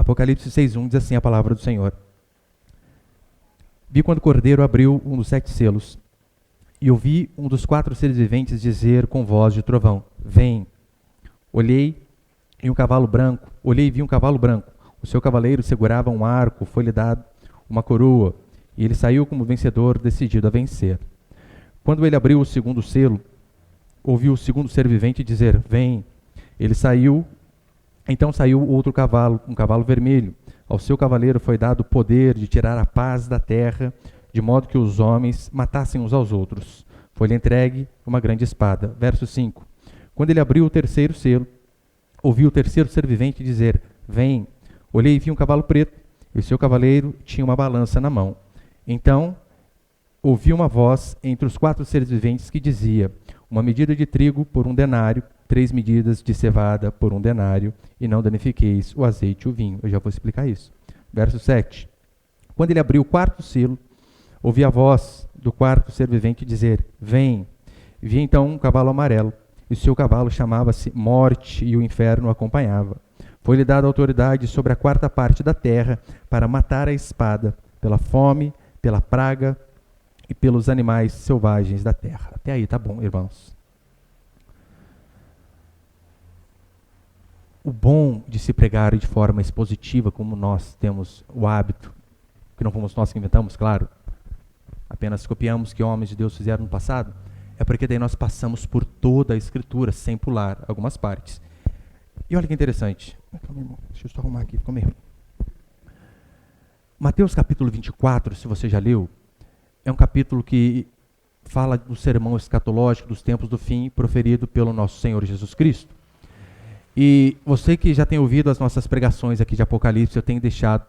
Apocalipse 6:1 diz assim a palavra do Senhor. Vi quando o Cordeiro abriu um dos 7 selos, e ouvi um dos 4 seres viventes dizer com voz de trovão: Vem. Olhei e vi um cavalo branco. O seu cavaleiro segurava um arco, foi-lhe dado uma coroa, e ele saiu como vencedor, decidido a vencer. Quando ele abriu o segundo selo, ouviu o segundo ser vivente dizer: Vem. Ele saiu. Então saiu outro cavalo, um cavalo vermelho. Ao seu cavaleiro foi dado o poder de tirar a paz da terra, de modo que os homens matassem uns aos outros. Foi-lhe entregue uma grande espada. Verso 5. Quando ele abriu o terceiro selo, ouvi o terceiro ser vivente dizer: Vem. Olhei e vi um cavalo preto, e o seu cavaleiro tinha uma balança na mão. Então ouvi uma voz entre os 4 seres viventes que dizia: Uma medida de trigo por 1 denário, 3 medidas de cevada por 1 denário, e não danifiqueis o azeite e o vinho. Eu já vou explicar isso. Verso 7. Quando ele abriu o 4º selo, ouvi a voz do 4º ser vivente dizer: Vem. Vi então um cavalo amarelo, e o seu cavalo chamava-se Morte, e o inferno o acompanhava. Foi-lhe dada autoridade sobre a 4ª parte da terra, para matar a espada, pela fome, pela praga e pelos animais selvagens da terra. Até aí, tá bom, irmãos? O bom de se pregar de forma expositiva, como nós temos o hábito, que não fomos nós que inventamos, claro, apenas copiamos que homens de Deus fizeram no passado, é porque daí nós passamos por toda a Escritura, sem pular algumas partes. E olha que interessante. Deixa eu só arrumar aqui, ficou meio ruim. Mateus capítulo 24, se você já leu, é um capítulo que fala do sermão escatológico dos tempos do fim, proferido pelo nosso Senhor Jesus Cristo. E você que já tem ouvido as nossas pregações aqui de Apocalipse, eu tenho deixado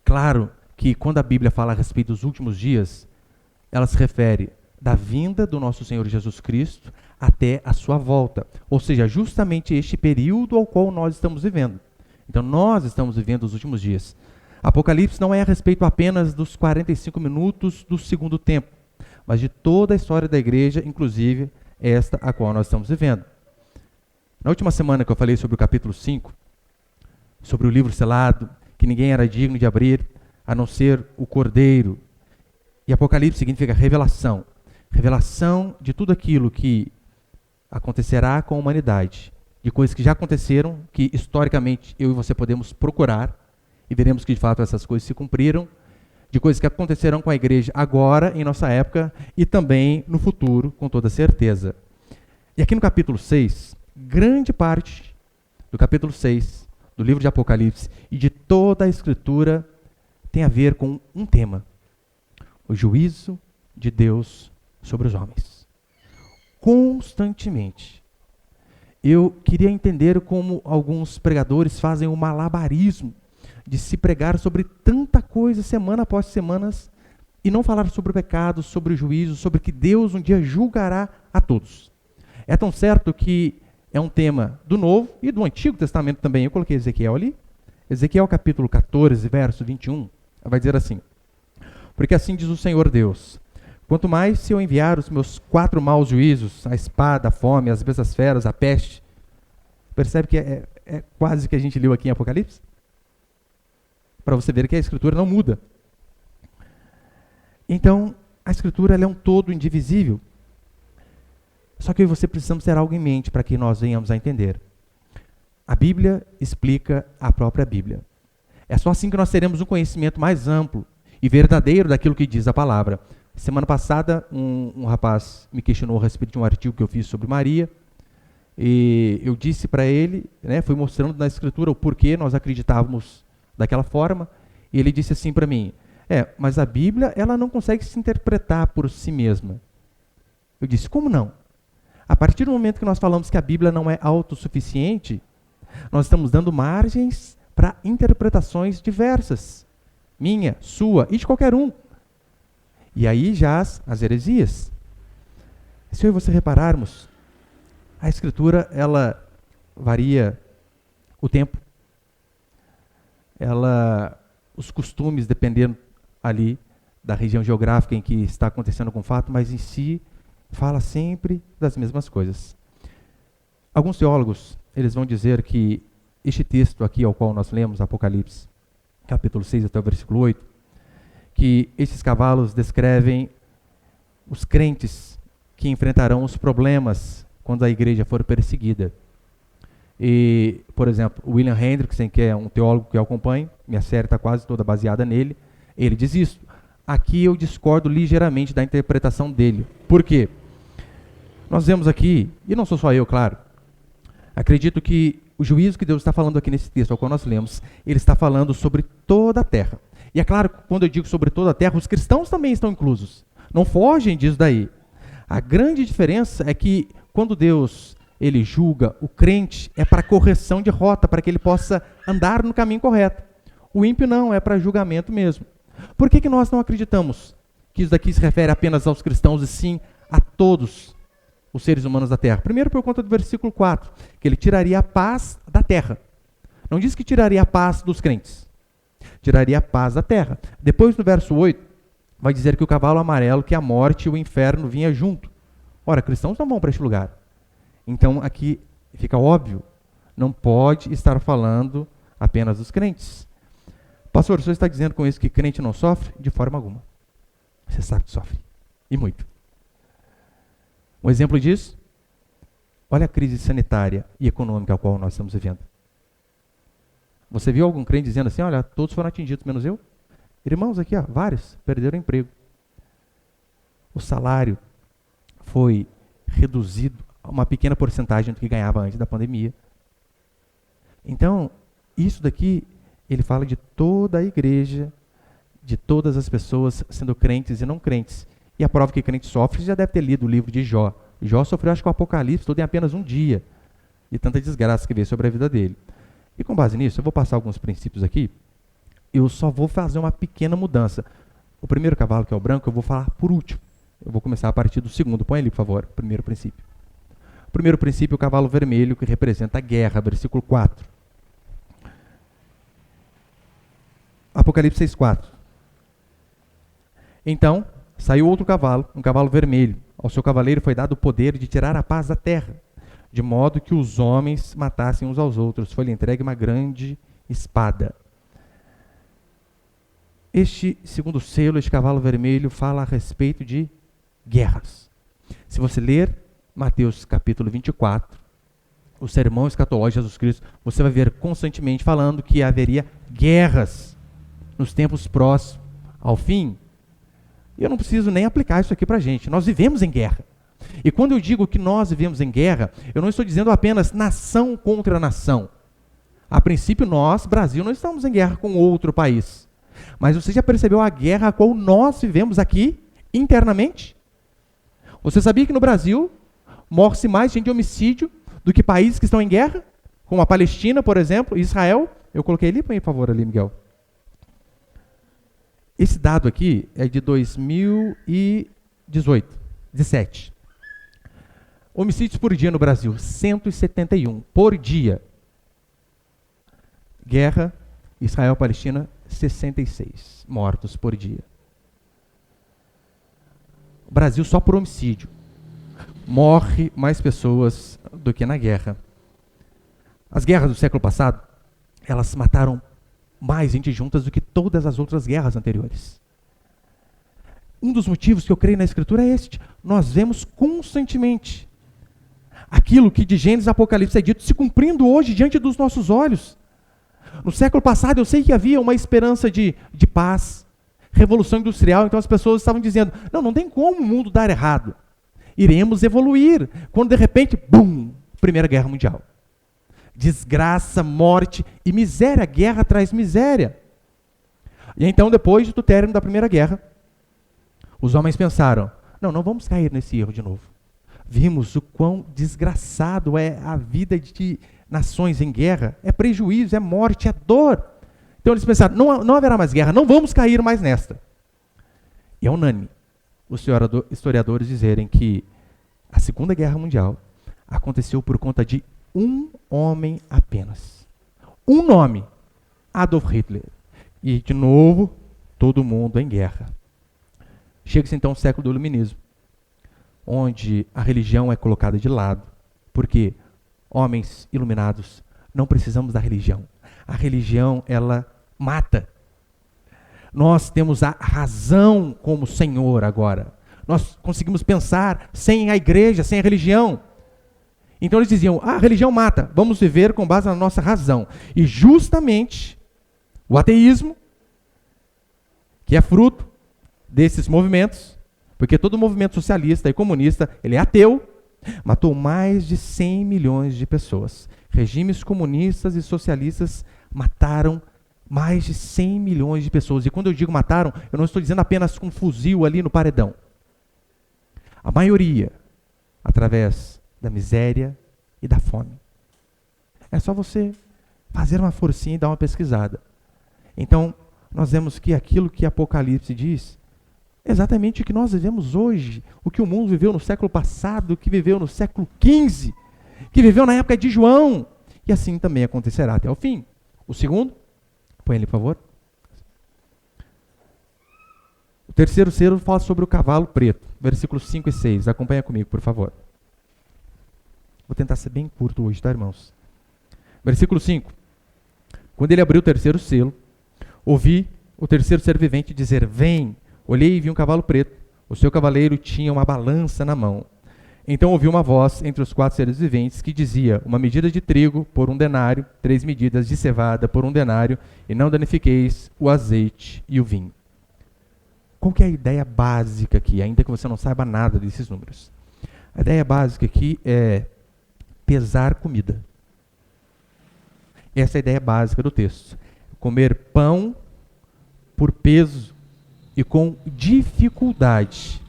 claro que quando a Bíblia fala a respeito dos últimos dias, ela se refere da vinda do nosso Senhor Jesus Cristo até a sua volta. Ou seja, justamente este período ao qual nós estamos vivendo. Então, nós estamos vivendo os últimos dias. Apocalipse não é a respeito apenas dos 45 minutos do segundo tempo, mas de toda a história da igreja, inclusive esta a qual nós estamos vivendo. Na última semana que eu falei sobre o capítulo 5, sobre o livro selado, que ninguém era digno de abrir, a não ser o Cordeiro. E Apocalipse significa revelação. Revelação de tudo aquilo que acontecerá com a humanidade, de coisas que já aconteceram, que historicamente eu e você podemos procurar, e veremos que de fato essas coisas se cumpriram, de coisas que acontecerão com a igreja agora, em nossa época, e também no futuro, com toda certeza. E aqui no capítulo 6, grande parte do capítulo 6, do livro de Apocalipse, e de toda a Escritura, tem a ver com um tema: o juízo de Deus sobre os homens. Constantemente. Eu queria entender como alguns pregadores fazem o malabarismo de se pregar sobre tanta coisa, semana após semana, e não falar sobre o pecado, sobre o juízo, sobre que Deus um dia julgará a todos. É tão certo que é um tema do Novo e do Antigo Testamento também. Eu coloquei Ezequiel ali. Ezequiel capítulo 14, verso 21, vai dizer assim: Porque assim diz o Senhor Deus: Quanto mais se eu enviar os meus 4 maus juízos, a espada, a fome, as bestas feras, a peste. Percebe que é quase o que a gente leu aqui em Apocalipse? Para você ver que a Escritura não muda. Então, a Escritura ela é um todo indivisível. Só que eu e você precisamos ter algo em mente para que nós venhamos a entender. A Bíblia explica a própria Bíblia. É só assim que nós teremos um conhecimento mais amplo e verdadeiro daquilo que diz a palavra. Semana passada, um rapaz me questionou a respeito de um artigo que eu fiz sobre Maria, e eu disse para ele, fui mostrando na Escritura o porquê nós acreditávamos daquela forma, e ele disse assim para mim: mas a Bíblia ela não consegue se interpretar por si mesma. Eu disse: como não? A partir do momento que nós falamos que a Bíblia não é autossuficiente, nós estamos dando margens para interpretações diversas, minha, sua e de qualquer um. E aí jaz as heresias. Se eu e você repararmos, a Escritura, ela varia o tempo, os costumes, dependendo ali da região geográfica em que está acontecendo com o fato, mas em si fala sempre das mesmas coisas. Alguns teólogos, eles vão dizer que este texto aqui ao qual nós lemos, Apocalipse, capítulo 6 até o versículo 8, que esses cavalos descrevem os crentes que enfrentarão os problemas quando a igreja for perseguida. E, por exemplo, William Hendrickson, que é um teólogo que eu acompanho, minha série está quase toda baseada nele, ele diz isso. Aqui eu discordo ligeiramente da interpretação dele. Por quê? Nós vemos aqui, e não sou só eu, claro, acredito que o juízo que Deus está falando aqui nesse texto, ao qual nós lemos, ele está falando sobre toda a terra. E é claro, quando eu digo sobre toda a terra, os cristãos também estão inclusos. Não fogem disso daí. A grande diferença é que quando Deus ele julga o crente, é para correção de rota, para que ele possa andar no caminho correto. O ímpio não, é para julgamento mesmo. Por que nós não acreditamos que isso daqui se refere apenas aos cristãos e sim a todos os seres humanos da terra? Primeiro por conta do versículo 4, que ele tiraria a paz da terra. Não diz que tiraria a paz dos crentes, tiraria a paz da terra. Depois no verso 8, vai dizer que o cavalo amarelo, que a morte e o inferno vinha junto. Ora, cristãos não vão para este lugar. Então aqui fica óbvio, não pode estar falando apenas dos crentes. Pastor, o senhor está dizendo com isso que crente não sofre? De forma alguma. Você sabe que sofre. E muito. Um exemplo disso, olha a crise sanitária e econômica a qual nós estamos vivendo. Você viu algum crente dizendo assim, olha, todos foram atingidos, menos eu? Irmãos aqui, ó, vários perderam o emprego. O salário foi reduzido a uma pequena porcentagem do que ganhava antes da pandemia. Então, isso daqui, ele fala de toda a igreja, de todas as pessoas sendo crentes e não crentes. E a prova que crente sofre, você já deve ter lido o livro de Jó. Jó sofreu, acho que o Apocalipse todo em apenas um dia, de tanta desgraça que veio sobre a vida dele. E com base nisso, eu vou passar alguns princípios aqui. Eu só vou fazer uma pequena mudança. O primeiro cavalo, que é o branco, eu vou falar por último. Eu vou começar a partir do segundo. Põe ali, por favor, o primeiro princípio. O primeiro princípio é o cavalo vermelho, que representa a guerra, versículo 4. Apocalipse 6,4. Então, saiu outro cavalo, um cavalo vermelho. Ao seu cavaleiro foi dado o poder de tirar a paz da terra, de modo que os homens matassem uns aos outros. Foi-lhe entregue uma grande espada. Este segundo selo, este cavalo vermelho, fala a respeito de guerras. Se você ler Mateus capítulo 24, o sermão escatológico de Jesus Cristo, você vai ver constantemente falando que haveria guerras nos tempos próximos ao fim. E eu não preciso nem aplicar isso aqui para a gente. Nós vivemos em guerra. E quando eu digo que nós vivemos em guerra, eu não estou dizendo apenas nação contra nação. A princípio, nós, Brasil, não estamos em guerra com outro país. Mas você já percebeu a guerra a qual nós vivemos aqui, internamente? Você sabia que no Brasil morre-se mais gente de homicídio do que países que estão em guerra? Como a Palestina, por exemplo, Israel. Eu coloquei ali, põe por favor ali, Miguel. Esse dado aqui é de 17. Homicídios por dia no Brasil, 171 por dia. Guerra, Israel-Palestina, 66 mortos por dia. O Brasil, só por homicídio, morre mais pessoas do que na guerra. As guerras do século passado, elas mataram mais gente juntas do que todas as outras guerras anteriores. Um dos motivos que eu creio na Escritura é este. Nós vemos constantemente aquilo que de Gênesis a Apocalipse é dito se cumprindo hoje diante dos nossos olhos. No século passado eu sei que havia uma esperança de paz, revolução industrial, então as pessoas estavam dizendo, não tem como o mundo dar errado. Iremos evoluir. Quando de repente, bum, Primeira Guerra Mundial. Desgraça, morte e miséria. Guerra traz miséria. E então, depois do término da Primeira Guerra, os homens pensaram, não vamos cair nesse erro de novo. Vimos o quão desgraçado é a vida de nações em guerra. É prejuízo, é morte, é dor. Então eles pensaram, não haverá mais guerra, não vamos cair mais nesta. E é unânime os historiadores dizerem que a Segunda Guerra Mundial aconteceu por conta de um homem apenas. Um nome, Adolf Hitler. E, de novo, todo mundo em guerra. Chega-se então ao século do Iluminismo, onde a religião é colocada de lado, porque homens iluminados não precisamos da religião. A religião, ela mata. Nós temos a razão como Senhor agora. Nós conseguimos pensar sem a igreja, sem a religião. Então eles diziam, a religião mata, vamos viver com base na nossa razão. E justamente o ateísmo, que é fruto desses movimentos, porque todo movimento socialista e comunista, ele é ateu, matou mais de 100 milhões de pessoas. Regimes comunistas e socialistas mataram mais de 100 milhões de pessoas. E quando eu digo mataram, eu não estou dizendo apenas com um fuzil ali no paredão. A maioria, através da miséria e da fome. É só você fazer uma forcinha e dar uma pesquisada. Então, nós vemos que aquilo que Apocalipse diz, é exatamente o que nós vivemos hoje, o que o mundo viveu no século passado, o que viveu no século XV, que viveu na época de João, e assim também acontecerá até o fim. O segundo, põe ele, por favor. O terceiro selo fala sobre o cavalo preto, versículos 5 e 6. Acompanha comigo, por favor. Vou tentar ser bem curto hoje, tá, irmãos? Versículo 5. Quando ele abriu o terceiro selo, ouvi o terceiro ser vivente dizer, vem. Olhei e vi um cavalo preto. O seu cavaleiro tinha uma balança na mão. Então ouvi uma voz entre os 4 seres viventes que dizia, uma medida de trigo por 1 denário, 3 medidas de cevada por 1 denário, e não danifiqueis o azeite e o vinho. Qual que é a ideia básica aqui, ainda que você não saiba nada desses números? A ideia básica aqui é pesar comida. Essa é a ideia básica do texto. Comer pão por peso e com dificuldade.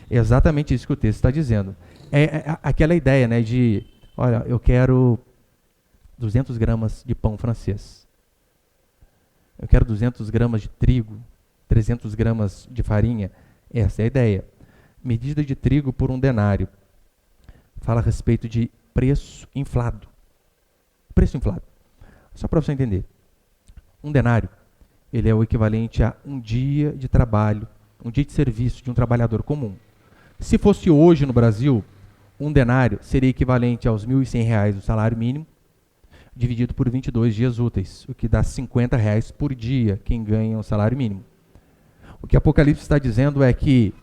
É exatamente isso que o texto está dizendo. É aquela ideia, né, de, olha, eu quero 200 gramas de pão francês. Eu quero 200 gramas de trigo, 300 gramas de farinha. Essa é a ideia. Medida de trigo por 1 denário. Fala a respeito de preço inflado. Preço inflado. Só para você entender. 1 denário, ele é o equivalente a 1 dia de trabalho, 1 dia de serviço de um trabalhador comum. Se fosse hoje no Brasil, 1 denário seria equivalente aos R$ 1.100 do salário mínimo, dividido por 22 dias úteis, o que dá R$ 50 por dia quem ganha o salário mínimo. O que Apocalipse está dizendo é que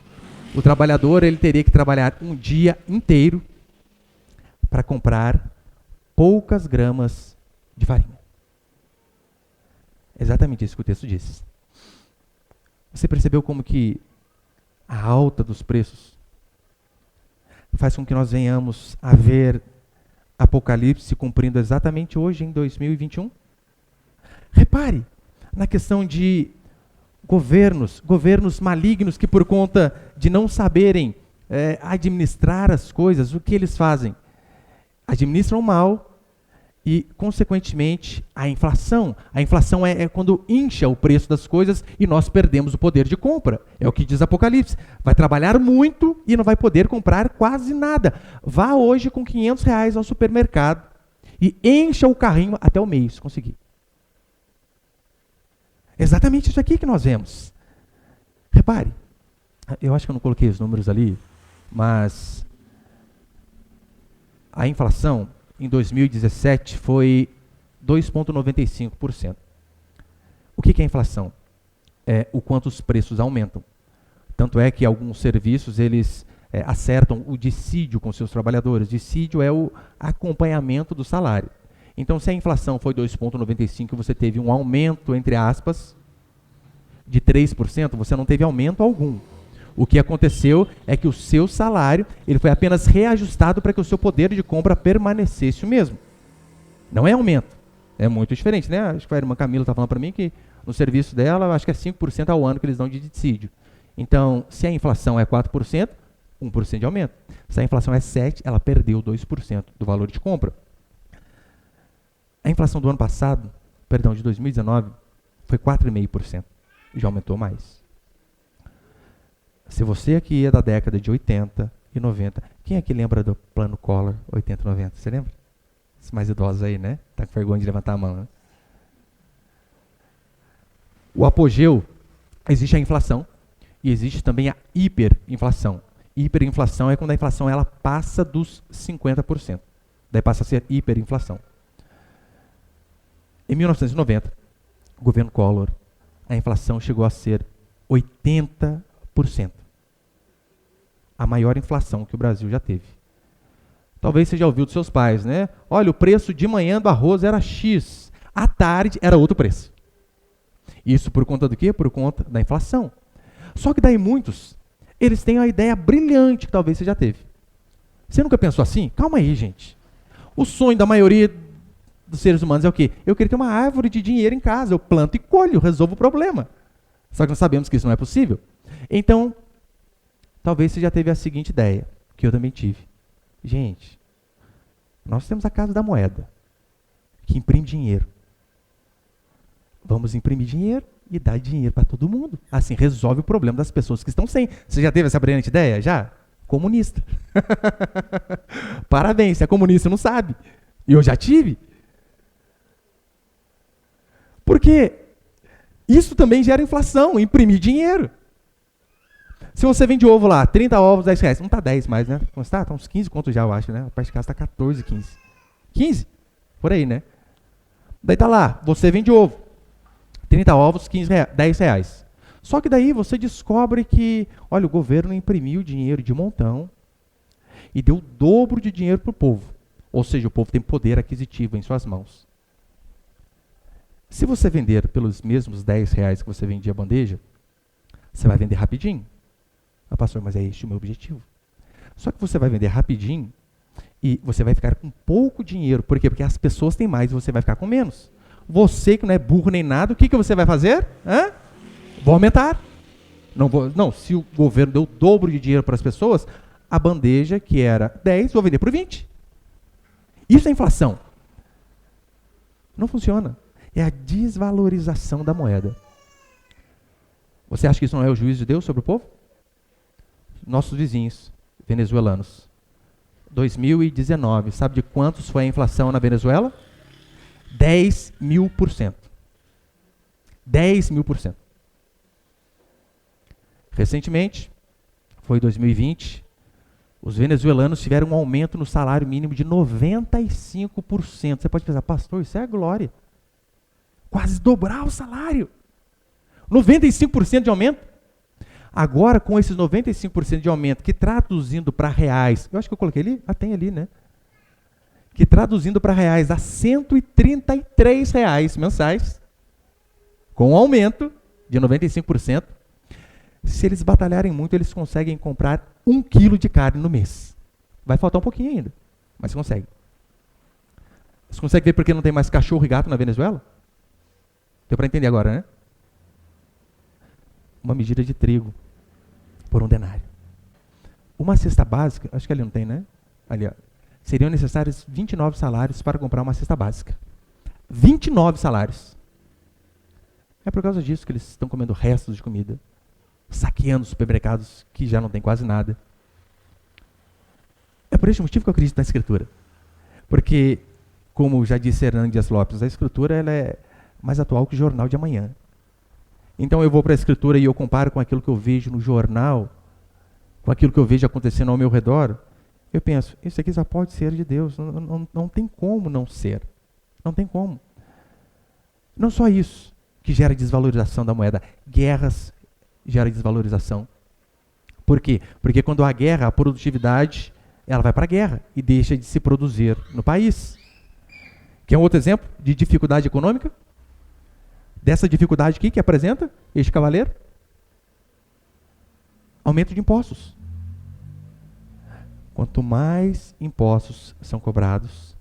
o trabalhador ele teria que trabalhar um dia inteiro para comprar poucas gramas de farinha. Exatamente isso que o texto diz. Você percebeu como que a alta dos preços faz com que nós venhamos a ver Apocalipse se cumprindo exatamente hoje, em 2021? Repare na questão de governos malignos que por conta de não saberem administrar as coisas, o que eles fazem? Administram mal e, consequentemente, a inflação. A inflação é quando incha o preço das coisas e nós perdemos o poder de compra. É o que diz Apocalipse. Vai trabalhar muito e não vai poder comprar quase nada. Vá hoje com R$500 ao supermercado e encha o carrinho até o mês, se conseguir. Exatamente isso aqui que nós vemos. Repare, eu acho que eu não coloquei os números ali, mas a inflação em 2017 foi 2,95%. O que é inflação? É o quanto os preços aumentam. Tanto é que alguns serviços, eles acertam o dissídio com seus trabalhadores. Dissídio é o acompanhamento do salário. Então, se a inflação foi 2,95%, você teve um aumento, entre aspas, de 3%, você não teve aumento algum. O que aconteceu é que o seu salário ele foi apenas reajustado para que o seu poder de compra permanecesse o mesmo. Não é aumento. É muito diferente, né? Acho que a irmã Camila está falando para mim que no serviço dela, acho que é 5% ao ano que eles dão de dissídio. Então, se a inflação é 4%, 1% de aumento. Se a inflação é 7%, ela perdeu 2% do valor de compra. A inflação do ano passado, de 2019, foi 4,5%. Já aumentou mais. Se você aqui é da década de 80 e 90, quem aqui lembra do plano Collor 80 e 90? Você lembra? Os mais idosos aí, né? Tá com vergonha de levantar a mão, né? O apogeu, existe a inflação e existe também a hiperinflação. Hiperinflação é quando a inflação ela passa dos 50%. Daí passa a ser hiperinflação. Em 1990, o governo Collor, a inflação chegou a ser 80%. A maior inflação que o Brasil já teve. Talvez você já ouviu dos seus pais, né? Olha, o preço de manhã do arroz era X, à tarde era outro preço. Isso por conta do quê? Por conta da inflação. Só que daí muitos, eles têm a ideia brilhante que talvez você já teve. Você nunca pensou assim? Calma aí, gente. O sonho da maioria dos seres humanos é o quê? Eu queria ter uma árvore de dinheiro em casa, eu planto e colho, resolvo o problema. Só que nós sabemos que isso não é possível. Então, talvez você já teve a seguinte ideia, que eu também tive. Gente, nós temos a Casa da Moeda, que imprime dinheiro. Vamos imprimir dinheiro e dar dinheiro para todo mundo. Assim, resolve o problema das pessoas que estão sem. Você já teve essa brilhante ideia? Já? Comunista. Parabéns, se é comunista não sabe. E eu já tive. Porque isso também gera inflação, imprimir dinheiro. Se você vende ovo lá, 30 ovos, R$10. Não está 10 mais, né? Não está? Está uns 15 contos já, eu acho, né? A parte de casa está 14, 15. 15? Por aí, né? Daí tá lá, você vende ovo. 30 ovos, R$10. Só que daí você descobre que, olha, o governo imprimiu dinheiro de montão e deu o dobro de dinheiro para o povo. Ou seja, o povo tem poder aquisitivo em suas mãos. Se você vender pelos mesmos R$10 que você vendia a bandeja, você vai vender rapidinho. Ah, pastor, mas é este o meu objetivo. Só que você vai vender rapidinho e você vai ficar com pouco dinheiro. Por quê? Porque as pessoas têm mais e você vai ficar com menos. Você que não é burro nem nada, o que você vai fazer? Vou aumentar. Não, se o governo deu o dobro de dinheiro para as pessoas, a bandeja que era 10, vou vender por 20. Isso é inflação. Não funciona. É a desvalorização da moeda. Você acha que isso não é o juízo de Deus sobre o povo? Nossos vizinhos venezuelanos. 2019, sabe de quantos foi a inflação na Venezuela? 10.000%. 10.000%. Recentemente, foi 2020, os venezuelanos tiveram um aumento no salário mínimo de 95%. Você pode pensar, pastor, isso é a glória. Quase dobrar o salário. 95% de aumento. Agora, com esses 95% de aumento, que traduzindo para reais, eu acho que eu coloquei ali, tem ali, né? Que traduzindo para reais dá R$133 mensais, com um aumento de 95%. Se eles batalharem muito, eles conseguem comprar 1 quilo de carne no mês. Vai faltar um pouquinho ainda, mas consegue. Você consegue ver por que não tem mais cachorro e gato na Venezuela? Deu para entender agora, né? Uma medida de trigo por 1 denário. Uma cesta básica, acho que ali não tem, né? Ali, ó. Seriam necessários 29 salários para comprar uma cesta básica. 29 salários. É por causa disso que eles estão comendo restos de comida, saqueando supermercados que já não tem quase nada. É por esse motivo que eu acredito na Escritura. Porque, como já disse Hernando Dias Lopes, a Escritura ela é mais atual que o jornal de amanhã. Então eu vou para a Escritura e eu comparo com aquilo que eu vejo no jornal, com aquilo que eu vejo acontecendo ao meu redor. Eu penso, isso aqui só pode ser de Deus, não tem como não ser. Não tem como. Não só isso que gera desvalorização da moeda, guerras geram desvalorização. Por quê? Porque quando há guerra, a produtividade ela vai para a guerra e deixa de se produzir no país. Quer um outro exemplo de dificuldade econômica? Dessa dificuldade aqui que apresenta este cavaleiro? Aumento de impostos. Quanto mais impostos são cobrados,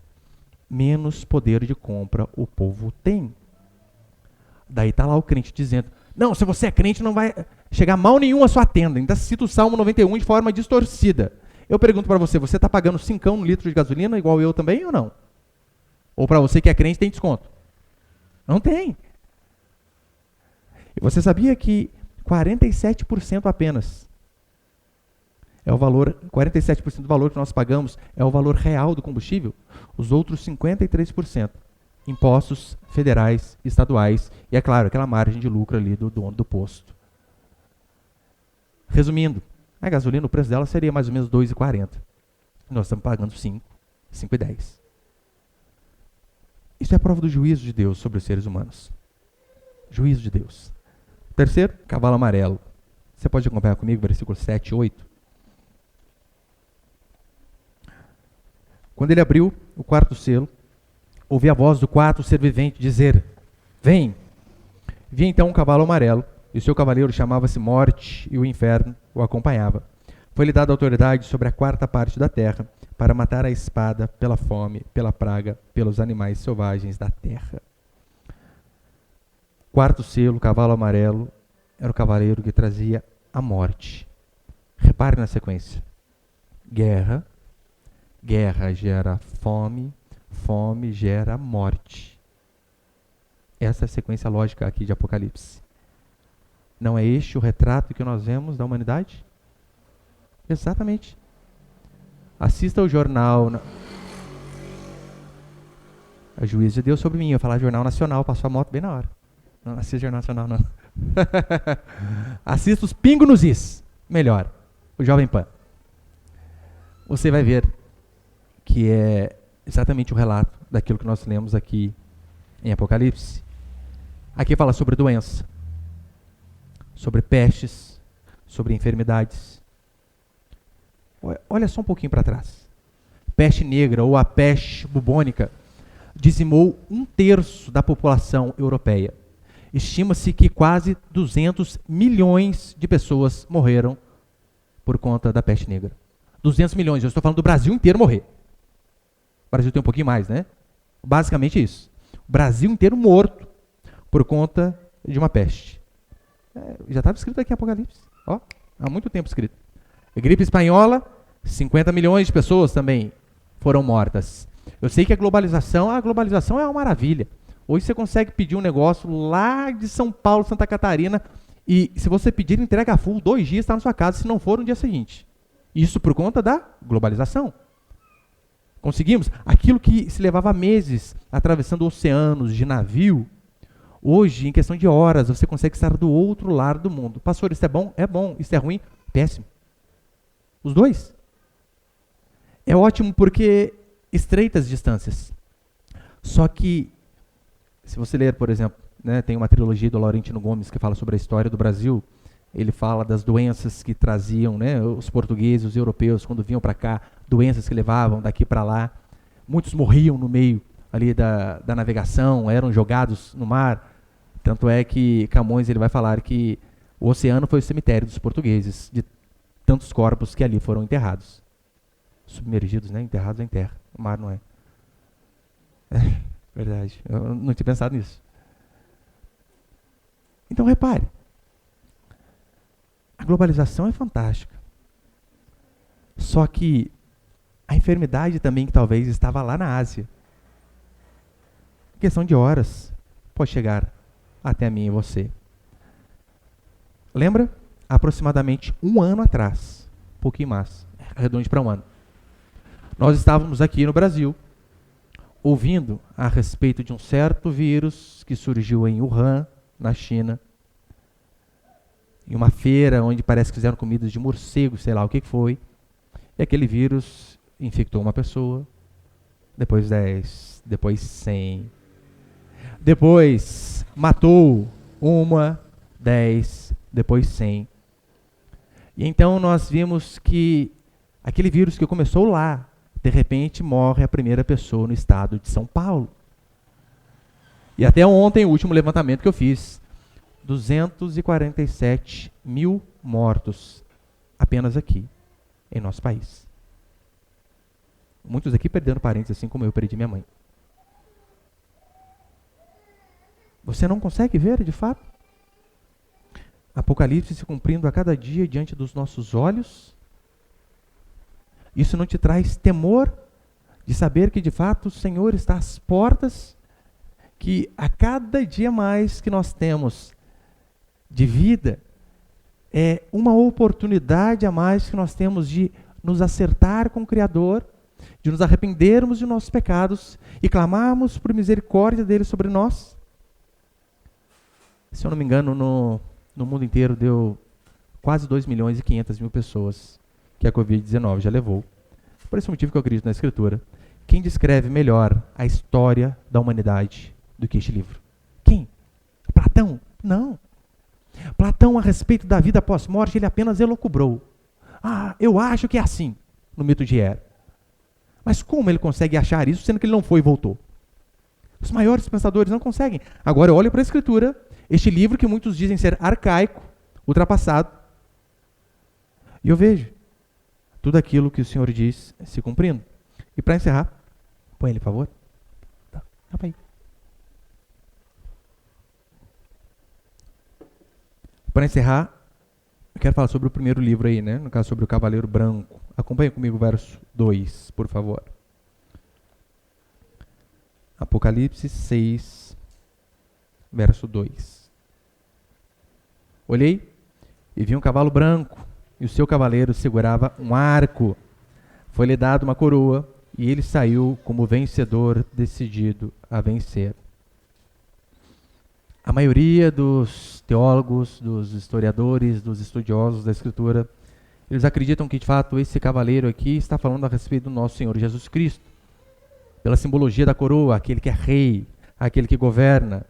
menos poder de compra o povo tem. Daí está lá o crente dizendo, não, se você é crente não vai chegar mal nenhum à sua tenda. Ainda cita o Salmo 91 de forma distorcida. Eu pergunto para você, você está pagando 5 no litro de gasolina igual eu também ou não? Ou para você que é crente tem desconto? Não tem. E você sabia que 47% apenas é o valor, 47% do valor que nós pagamos é o valor real do combustível? Os outros 53%, impostos federais, estaduais e, é claro, aquela margem de lucro ali do dono do posto. Resumindo, a gasolina, o preço dela seria mais ou menos R$ 2,40. Nós estamos pagando 5,10. Isso é a prova do juízo de Deus sobre os seres humanos. Juízo de Deus. Terceiro, cavalo amarelo. Você pode acompanhar comigo, versículo 7 e 8. Quando ele abriu o quarto selo, ouvi a voz do quarto ser vivente dizer: vem! Vi então um cavalo amarelo, e o seu cavaleiro chamava-se Morte, e o inferno o acompanhava. Foi-lhe dada autoridade sobre a quarta parte da terra, para matar a espada, pela fome, pela praga, pelos animais selvagens da terra. Quarto selo, cavalo amarelo, era o cavaleiro que trazia a morte. Repare na sequência. Guerra, guerra gera fome, fome gera morte. Essa é a sequência lógica aqui de Apocalipse. Não é este o retrato que nós vemos da humanidade? Exatamente. Assista ao jornal. A juízo de Deus sobre mim. Eu ia falar Jornal Nacional, passou a moto bem na hora. Não assista Jornal Nacional, não. Assista os Pingo nos Is. Melhor. O Jovem Pan. Você vai ver que é exatamente o relato daquilo que nós lemos aqui em Apocalipse. Aqui fala sobre doença, sobre pestes, sobre enfermidades. Olha só um pouquinho para trás. Peste negra ou a peste bubônica dizimou 1/3 da população europeia. Estima-se que quase 200 milhões de pessoas morreram por conta da peste negra. 200 milhões, eu estou falando do Brasil inteiro morrer. O Brasil tem um pouquinho mais, né? Basicamente isso. O Brasil inteiro morto por conta de uma peste. Já estava escrito aqui em Apocalipse. Ó, há muito tempo escrito. A gripe espanhola, 50 milhões de pessoas também foram mortas. Eu sei que a globalização é uma maravilha. Hoje você consegue pedir um negócio lá de São Paulo, Santa Catarina, e se você pedir, entrega full, 2 dias está na sua casa, se não for no dia seguinte. Isso por conta da globalização. Conseguimos? Aquilo que se levava meses atravessando oceanos de navio, hoje, em questão de horas, você consegue estar do outro lado do mundo. Pastor, isso é bom? É bom. Isso é ruim? Péssimo. Os dois. É ótimo porque estreita as distâncias. Só que, se você ler, por exemplo, né, tem uma trilogia do Laurentino Gomes que fala sobre a história do Brasil. Ele fala das doenças que traziam, né, os portugueses, os europeus, quando vinham para cá, doenças que levavam daqui para lá. Muitos morriam no meio ali da navegação, eram jogados no mar. Tanto é que Camões ele vai falar que o oceano foi o cemitério dos portugueses, de tantos corpos que ali foram enterrados. Submergidos, né, enterrados em terra. O mar não é. Verdade, eu não tinha pensado nisso. Então repare, a globalização é fantástica. Só que a enfermidade também que talvez estava lá na Ásia, em questão de horas, pode chegar até mim e você. Lembra? Aproximadamente 1 ano atrás, um pouquinho mais, arredonde para 1 ano, nós estávamos aqui no Brasil, ouvindo a respeito de um certo vírus que surgiu em Wuhan, na China, em uma feira onde parece que fizeram comidas de morcego, sei lá o que foi, e aquele vírus infectou uma pessoa, depois 10, depois 100, depois matou 10, depois 100. E então nós vimos que aquele vírus que começou lá, de repente morre a primeira pessoa no estado de São Paulo. E até ontem, o último levantamento que eu fiz, 247 mil mortos apenas aqui, em nosso país. Muitos aqui perderam parentes, assim como eu perdi minha mãe. Você não consegue ver, de fato? Apocalipse se cumprindo a cada dia diante dos nossos olhos. Isso não te traz temor de saber que, de fato, o Senhor está às portas, que a cada dia mais que nós temos de vida, é uma oportunidade a mais que nós temos de nos acertar com o Criador, de nos arrependermos de nossos pecados e clamarmos por misericórdia dele sobre nós? Se eu não me engano, no mundo inteiro deu quase 2.500.000 pessoas que a Covid-19 já levou. Por esse motivo que eu acredito na Escritura, quem descreve melhor a história da humanidade do que este livro? Quem? Platão? Não. Platão, a respeito da vida pós-morte, ele apenas elucubrou. Eu acho que é assim, no mito de Hera. Mas como ele consegue achar isso, sendo que ele não foi e voltou? Os maiores pensadores não conseguem. Agora eu olho para a Escritura, este livro que muitos dizem ser arcaico, ultrapassado, e eu vejo tudo aquilo que o Senhor diz se cumprindo. E para encerrar, põe ele, por favor. Tá, aí. Para encerrar, eu quero falar sobre o primeiro livro aí, né? No caso, sobre o Cavaleiro Branco. Acompanhe comigo o verso 2, por favor. Apocalipse 6, verso 2. Olhei e vi um cavalo branco, e o seu cavaleiro segurava um arco. Foi-lhe dado uma coroa, e ele saiu como vencedor, decidido a vencer. A maioria dos teólogos, dos historiadores, dos estudiosos da Escritura, eles acreditam que, de fato, esse cavaleiro aqui está falando a respeito do nosso Senhor Jesus Cristo. Pela simbologia da coroa, aquele que é rei, aquele que governa.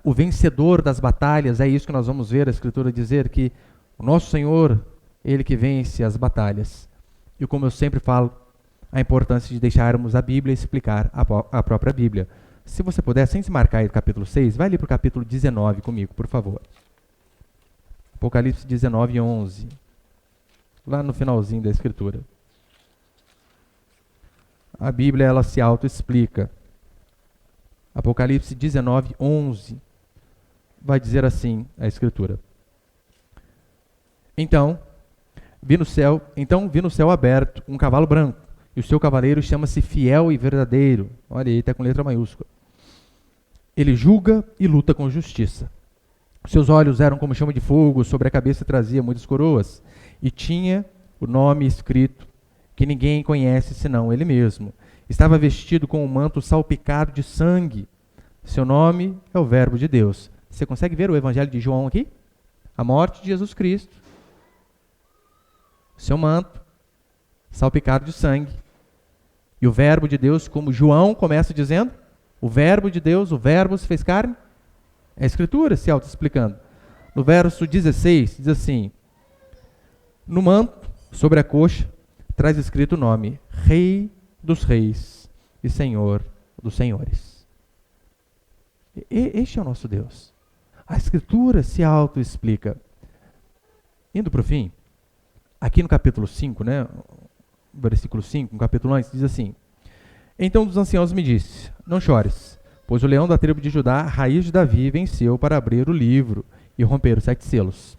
O vencedor das batalhas, é isso que nós vamos ver a Escritura dizer, que o nosso Senhor, ele que vence as batalhas. E como eu sempre falo, a importância de deixarmos a Bíblia explicar a própria Bíblia. Se você puder, sem se marcar aí do capítulo 6, vai ali para o capítulo 19 comigo, por favor. Apocalipse 19, 11. Lá no finalzinho da Escritura. A Bíblia, ela se auto-explica. Apocalipse 19, 11. Vai dizer assim a Escritura. Então vi no céu aberto um cavalo branco, e o seu cavaleiro chama-se Fiel e Verdadeiro. Olha aí, está com letra maiúscula. Ele julga e luta com justiça. Seus olhos eram como chama de fogo, sobre a cabeça trazia muitas coroas, e tinha o nome escrito, que ninguém conhece senão ele mesmo. Estava vestido com um manto salpicado de sangue. Seu nome é o Verbo de Deus. Você consegue ver o Evangelho de João aqui? A morte de Jesus Cristo. Seu manto salpicado de sangue. E o Verbo de Deus, como João começa dizendo, o Verbo de Deus, o Verbo se fez carne. É a Escritura se auto-explicando. No verso 16, diz assim: no manto, sobre a coxa, traz escrito o nome, Rei dos Reis e Senhor dos Senhores. Este é o nosso Deus. A Escritura se auto-explica. Indo para o fim, aqui no capítulo 5, né, versículo 5, no capítulo antes, diz assim: então um dos anciãos me disse, não chores, pois o leão da tribo de Judá, a raiz de Davi, venceu para abrir o livro e romper os 7 selos.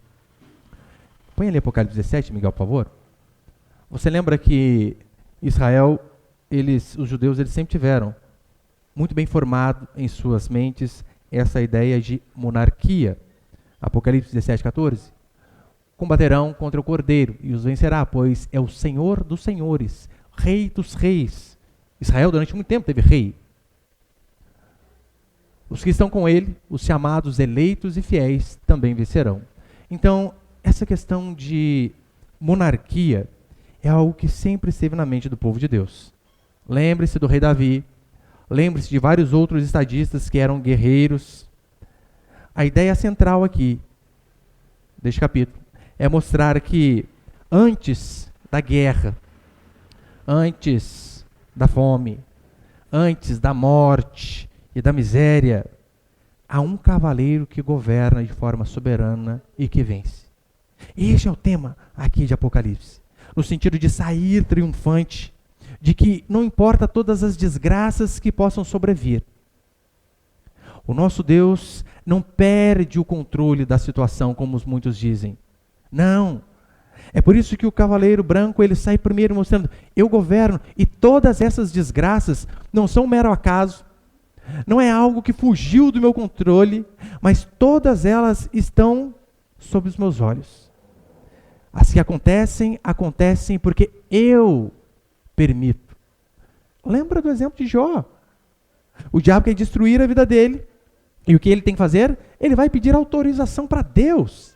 Põe ali Apocalipse 17, Miguel, por favor. Você lembra que Israel, os judeus, eles sempre tiveram muito bem formado em suas mentes essa ideia de monarquia. Apocalipse 17, 14. Combaterão contra o Cordeiro e os vencerá, pois é o Senhor dos senhores, Rei dos reis. Israel durante muito tempo teve rei. Os que estão com ele, os chamados eleitos e fiéis, também vencerão. Então, essa questão de monarquia é algo que sempre esteve na mente do povo de Deus. Lembre-se do rei Davi, lembre-se de vários outros estadistas que eram guerreiros. A ideia central aqui, deste capítulo, é mostrar que antes da guerra, antes da fome, antes da morte e da miséria, há um cavaleiro que governa de forma soberana e que vence. Este é o tema aqui de Apocalipse, no sentido de sair triunfante, de que não importa todas as desgraças que possam sobrevir, o nosso Deus não perde o controle da situação, como muitos dizem. Não. É por isso que o cavaleiro branco, ele sai primeiro mostrando, eu governo, e todas essas desgraças não são um mero acaso, não é algo que fugiu do meu controle, mas todas elas estão sob os meus olhos. As que acontecem, acontecem porque eu permito. Lembra do exemplo de Jó? O diabo quer destruir a vida dele, e o que ele tem que fazer? Ele vai pedir autorização para Deus.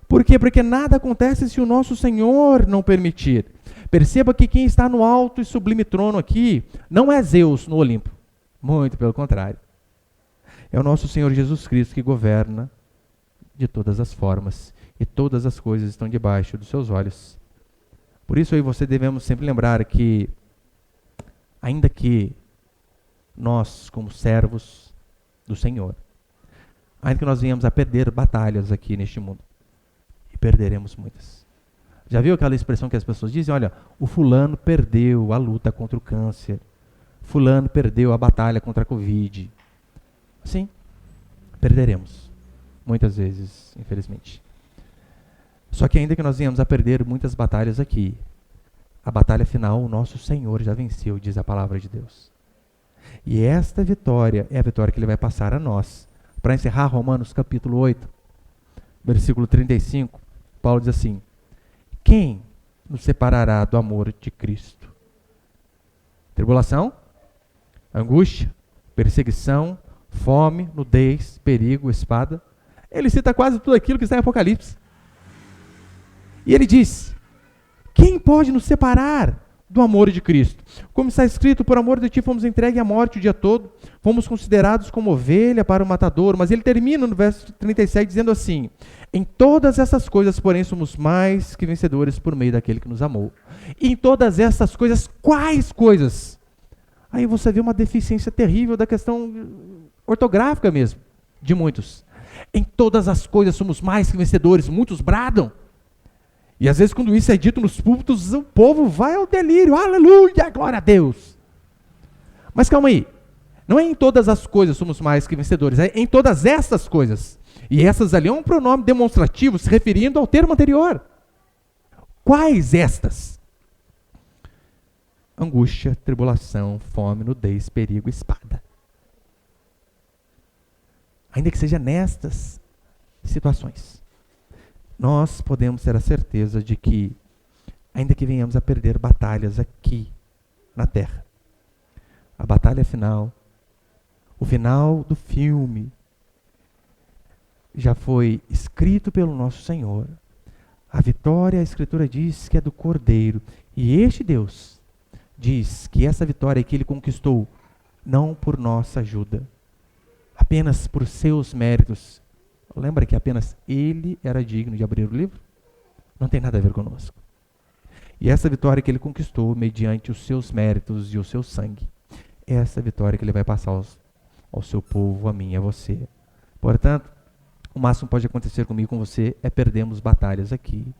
Por quê? Porque nada acontece se o nosso Senhor não permitir. Perceba que quem está no alto e sublime trono aqui não é Zeus no Olimpo. Muito pelo contrário. É o nosso Senhor Jesus Cristo que governa de todas as formas e todas as coisas estão debaixo dos seus olhos. Por isso aí você devemos sempre lembrar que, ainda que nós, como servos do Senhor, ainda que nós venhamos a perder batalhas aqui neste mundo, e perderemos muitas. Já viu aquela expressão que as pessoas dizem? Olha, o fulano perdeu a luta contra o câncer. Fulano perdeu a batalha contra a Covid. Sim, perderemos. Muitas vezes, infelizmente. Só que ainda que nós venhamos a perder muitas batalhas aqui, a batalha final, o nosso Senhor já venceu, diz a palavra de Deus. E esta vitória é a vitória que Ele vai passar a nós. Para encerrar, Romanos capítulo 8, versículo 35, Paulo diz assim: quem nos separará do amor de Cristo? Tribulação, angústia, perseguição, fome, nudez, perigo, espada. Ele cita quase tudo aquilo que está em Apocalipse. E ele diz: quem pode nos separar do amor de Cristo? Como está escrito, por amor de ti fomos entregues à morte o dia todo, fomos considerados como ovelha para o matador. Mas ele termina no verso 37 dizendo assim: em todas essas coisas, porém, somos mais que vencedores por meio daquele que nos amou. E em todas essas coisas, quais coisas? Aí você vê uma deficiência terrível da questão ortográfica mesmo, de muitos. Em todas as coisas somos mais que vencedores, muitos bradam. E às vezes quando isso é dito nos púlpitos, o povo vai ao delírio, aleluia, glória a Deus. Mas calma aí, não é em todas as coisas somos mais que vencedores, é em todas essas coisas. E essas ali é um pronome demonstrativo se referindo ao termo anterior. Quais estas? Angústia, tribulação, fome, nudez, perigo, espada. Ainda que seja nestas situações, nós podemos ter a certeza de que, ainda que venhamos a perder batalhas aqui na terra, a batalha final, o final do filme, já foi escrito pelo nosso Senhor. A vitória, a Escritura diz que é do Cordeiro. E este Deus diz que essa vitória que Ele conquistou, não por nossa ajuda, apenas por seus méritos. Lembra que apenas Ele era digno de abrir o livro? Não tem nada a ver conosco. E essa vitória que Ele conquistou mediante os seus méritos e o seu sangue, é essa vitória que Ele vai passar ao seu povo, a mim e a você. Portanto, o máximo que pode acontecer comigo e com você é perdermos batalhas aqui,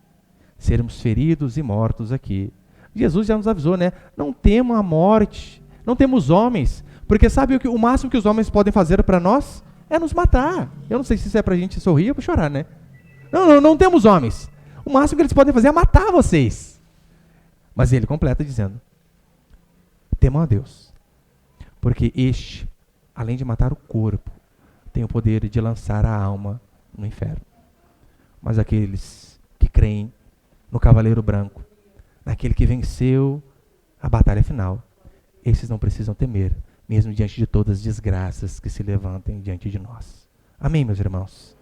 sermos feridos e mortos aqui. Jesus já nos avisou, né? Não temam a morte, não temos homens, porque sabe o máximo que os homens podem fazer para nós? É nos matar. Eu não sei se isso é pra gente sorrir ou pra chorar, né? Não temos homens. O máximo que eles podem fazer é matar vocês. Mas ele completa dizendo: temam a Deus, porque este, além de matar o corpo, tem o poder de lançar a alma no inferno. Mas aqueles que creem no Cavaleiro Branco, naquele que venceu a batalha final, esses não precisam temer, mesmo diante de todas as desgraças que se levantem diante de nós. Amém, meus irmãos?